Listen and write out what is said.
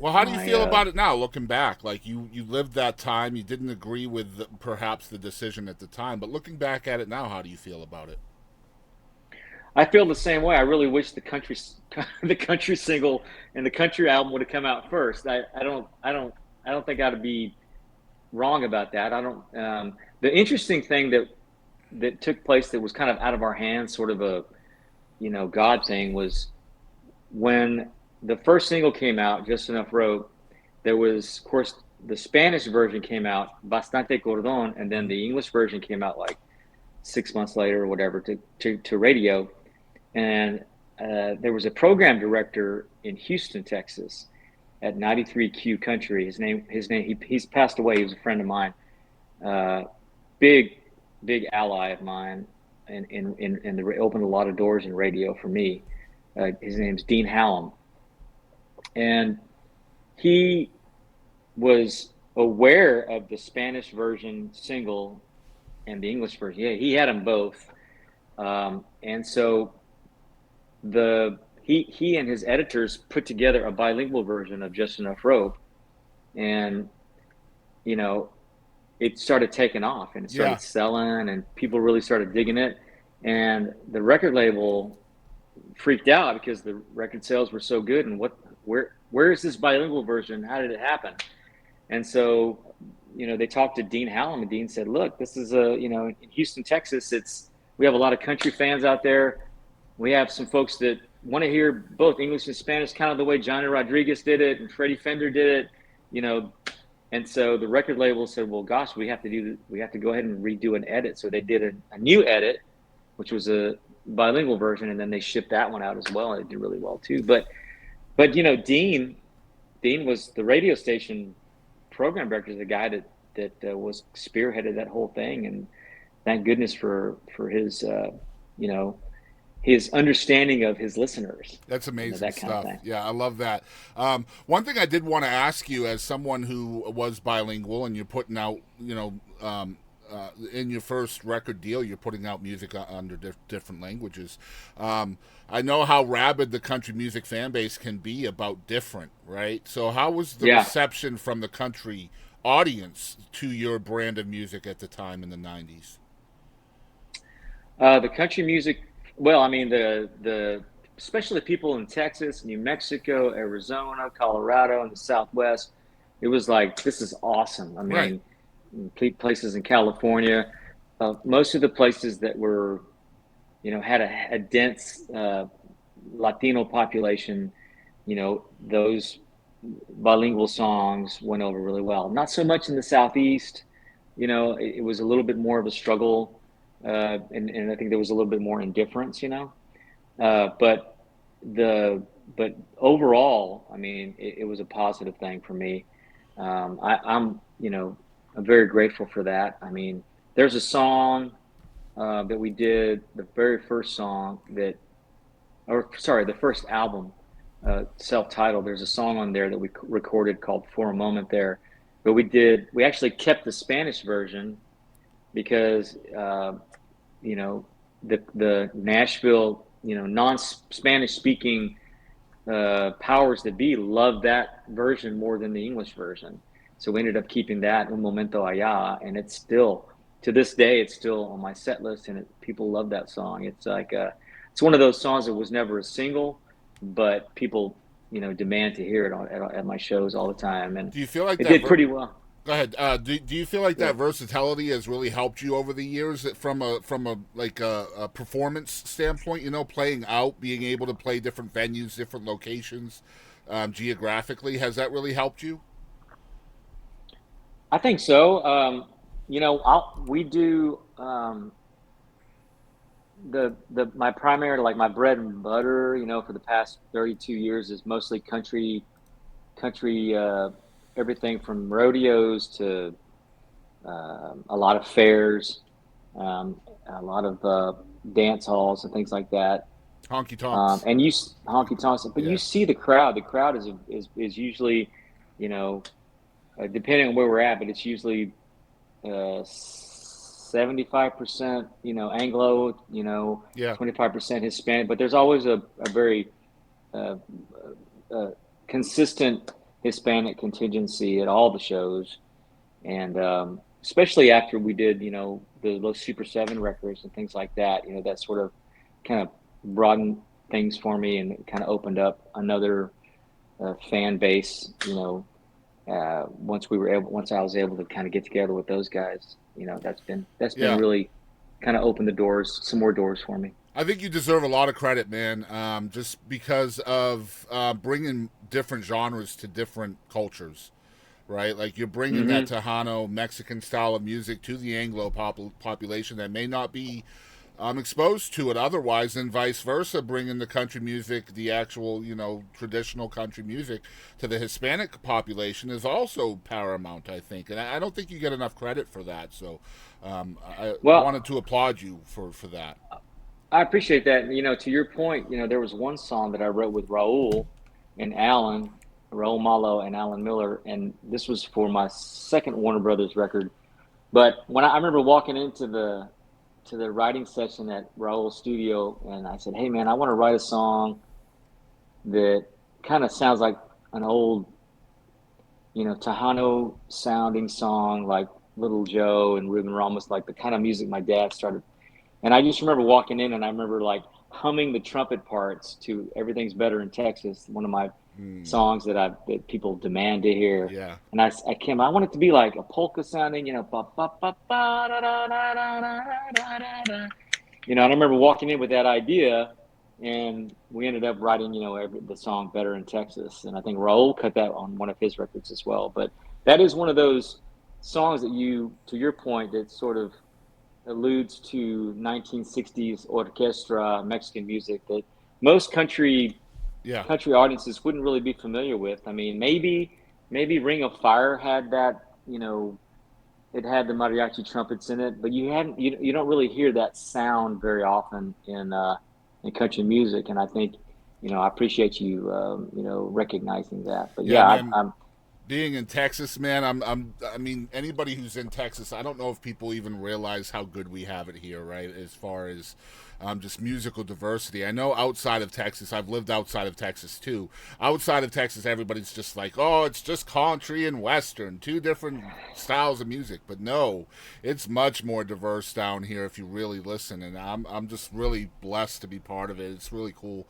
Well, how do you My feel about it now, looking back? Like you lived that time, you didn't agree with perhaps the decision at the time, but looking back at it now, how do you feel about it? I feel the same way. I really wish the country the country single and the country album would have come out first. I don't think I'd be wrong about that. I don't. The interesting thing that took place that was kind of out of our hands, sort of a God thing, was when the first single came out, Just Enough Rope. There was, of course, the Spanish version came out, Bastante Cordon, and then Hmm. the English version came out like 6 months later or whatever to radio. And there was a program director in Houston, Texas, at 93Q Country. He's passed away. He was a friend of mine, uh, big big ally of mine, and opened a lot of doors in radio for me. His name's Dean Hallam, and he was aware of the Spanish version single and the English version. Yeah, he had them both, and so he and his editors put together a bilingual version of Just Enough Rope, and you know it started taking off and it Yeah, started selling, and people really started digging it, and the record label freaked out because the record sales were so good, and where is this bilingual version? How did it happen? And so they talked to Dean Hallam, and Dean said, look, this is in Houston, Texas, it's we have a lot of country fans out there. We have some folks that want to hear both English and Spanish, kind of the way Johnny Rodriguez did it and Freddie Fender did it, you know. And so the record label said, well, gosh, we have to go ahead and redo an edit. So they did a new edit, which was a bilingual version, and then they shipped that one out as well, and it did really well too. But Dean was the radio station program director, the guy that was spearheaded that whole thing, and thank goodness for his you know his understanding of his listeners, that's amazing that kind of stuff. thing. Yeah, I love that. One thing I did want to ask you, as someone who was bilingual, and you're putting out, in your first record deal, you're putting out music under different languages. I know how rabid the country music fan base can be about different, right? So, how was the Yeah, reception from the country audience to your brand of music at the time in the '90s? the country music. Well, I mean the especially people in Texas, New Mexico, Arizona, Colorado, and the Southwest. It was like, this is awesome. I Right. mean, places in California, most of the places that were had a dense Latino population. Those bilingual songs went over really well. Not so much in the Southeast. It was a little bit more of a struggle, and I think there was a little bit more indifference. But the but overall, I mean, it was a positive thing for me. I'm very grateful for that. I mean, there's a song that we did, the very first song that, or sorry, the first album, self-titled. There's a song on there that we recorded called "For a Moment" there, but we actually kept the Spanish version because you know the Nashville, non-Spanish speaking powers that be love that version more than the English version. So we ended up keeping that Un Momento Allá, and it's still, to this day, it's still on my set list, and people love that song. It's one of those songs that was never a single, but people demand to hear it at my shows all the time, and Do you feel like it that? did pretty well. Go ahead. Do you feel like Yeah. that versatility has really helped you over the years from a like a performance standpoint? Playing out, being able to play different venues, different locations, geographically, has that really helped you? I think so. We do the my primary, like my bread and butter, for the past 32 years is mostly country, everything from rodeos to a lot of fairs, a lot of dance halls and things like that. Honky tonks. And you honky tonks, but you Yeah. see the crowd. The crowd is usually, you know, depending on where we're at, but it's usually 75%, Anglo, Yeah. 25% Hispanic. But there's always a very uh, consistent Hispanic contingency at all the shows, and especially after we did, those Super Seven records and things like that. That sort of kind of broadened things for me, and it kind of opened up another fan base. Once I was able to kind of get together with those guys, that's been Yeah. really kind of opened the doors, some more doors for me. I think you deserve a lot of credit, man, just because of bringing different genres to different cultures, right? Like you're bringing that Hmm. Tejano Mexican style of music to the Anglo population that may not be exposed to it otherwise, and vice versa, bringing the country music, the actual, traditional country music, to the Hispanic population is also paramount, I think. And I don't think you get enough credit for that. So I wanted Well, to applaud you for that. I appreciate that. To your point, there was one song that I wrote with and Alan, Raul Malo and Alan Miller, and this was for my second Warner Brothers record. But I remember walking into the writing session at Raul's studio, and I said, "Hey, man, I want to write a song that kind of sounds like an old, Tejano sounding song, like Little Joe and Ruben Ramos, like the kind of music my dad started." And I just remember walking in, and I remember like humming the trumpet parts to "Everything's Better in Texas," one of my Hmm. songs that people demand to hear. Yeah. And I came, I want it to be like a polka sounding, ba ba ba ba da da da da da da da da. And I remember walking in with that idea, and we ended up writing, the song "Better in Texas," and I think Raul cut that on one of his records as well. But that is one of those songs that to your point, that sort of alludes to 1960s orchestra Mexican music that most Yeah. country audiences wouldn't really be familiar with. I mean, maybe Ring of Fire had that, it had the mariachi trumpets in it, but you don't really hear that sound very often in country music. And I think, I appreciate you recognizing that. But Yeah, yeah, man. I'm Being in Texas, man, I mean, anybody who's in Texas, I don't know if people even realize how good we have it here, right? As far as just musical diversity. I know outside of Texas, I've lived outside of Texas too. Outside of Texas, everybody's just like, oh, it's just country and western, two different styles of music. But no, it's much more diverse down here if you really listen. And I'm just really blessed to be part of it. It's really cool.